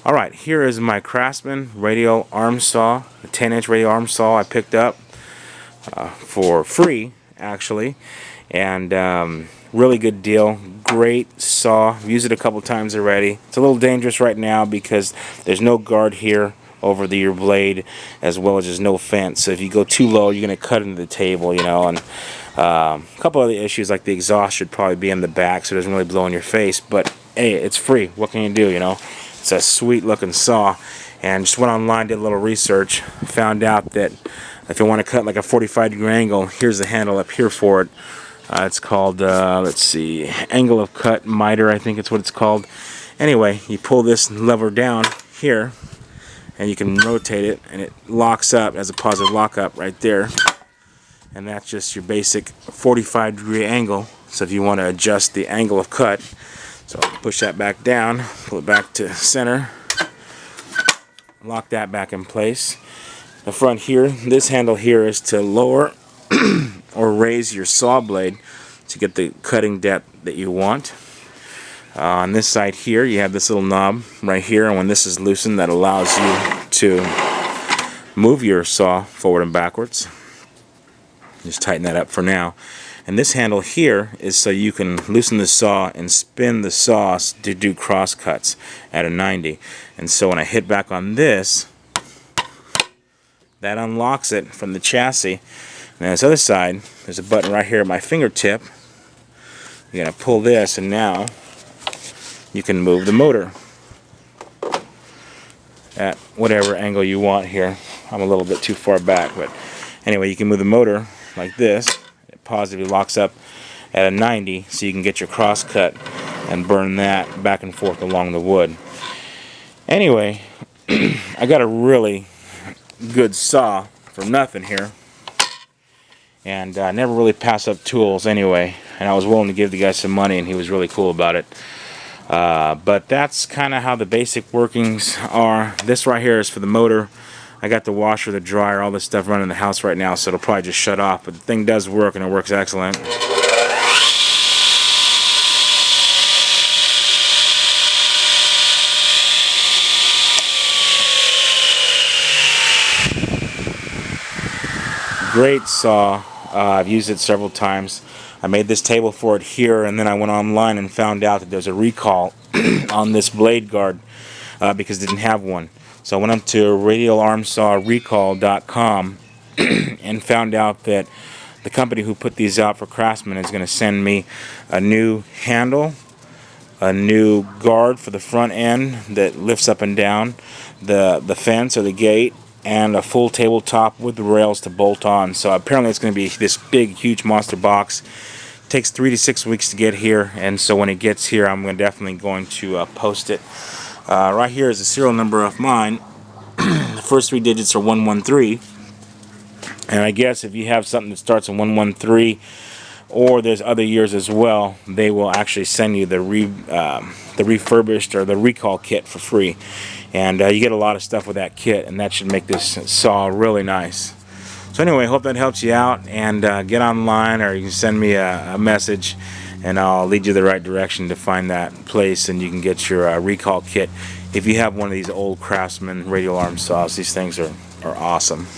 Alright, here is my Craftsman radial arm saw, a 10-inch radial arm saw I picked up for free, actually, and really good deal. Great saw. I've used it a couple times already. It's a little dangerous right now because there's no guard here over your blade, as well as there's no fence. So if you go too low, you're going to cut into the table, you know. And a couple other issues, like the exhaust should probably be in the back so it doesn't really blow in your face. But hey, it's free. What can you do, you know? It's a sweet looking saw. And just went online, did a little research, found out that if you want to cut like a 45-degree angle, here's the handle up here for it. It's called, let's see, angle of cut miter, I think it's what it's called. Anyway, you pull this lever down here, and you can rotate it, and it locks up as a positive lockup right there. And that's just your basic 45-degree angle. So if you want to adjust the angle of cut, so push that back down, pull it back to center, lock that back in place. The front here, this handle here is to lower or raise your saw blade to get the cutting depth that you want. On this side here, you have this little knob right here, and when this is loosened, that allows you to move your saw forward and backwards. Just tighten that up for now. And this handle here is so you can loosen the saw and spin the saw to do cross cuts at a 90. And so when I hit back on this, that unlocks it from the chassis. And on this other side, there's a button right here at my fingertip. You're going to pull this, and now you can move the motor at whatever angle you want here. I'm a little bit too far back, but anyway, you can move the motor like this. It positively locks up at a 90, so you can get your cross cut and burn that back and forth along the wood. Anyway, I got a really good saw for nothing here, and I never really pass up tools anyway, and I was willing to give the guy some money, and he was really cool about it. But that's kind of how the basic workings are. This right here is for the motor. I got the washer, the dryer, all this stuff running in the house right now, so it'll probably just shut off, but the thing does work, and it works excellent. Great saw. I've used it several times. I made this table for it here, and then I went online and found out that there's a recall on this blade guard because it didn't have one. So I went up to radialarmsawrecall.com and found out that the company who put these out for Craftsman is going to send me a new handle, a new guard for the front end that lifts up and down the fence or the gate, and a full tabletop with the rails to bolt on. So apparently it's going to be this big, huge monster box. It takes 3 to 6 weeks to get here, and so when it gets here, I'm definitely going to post it. Right here is the serial number of mine. The first 3 digits are 113, and I guess if you have something that starts in 113, or there's other years as well, they will actually send you the refurbished or the recall kit for free. And you get a lot of stuff with that kit, and that should make this saw really nice. So anyway, hope that helps you out, and get online, or you can send me a message, and I'll lead you the right direction to find that place, and you can get your recall kit if you have one of these old Craftsman radial arm saws. These things are awesome.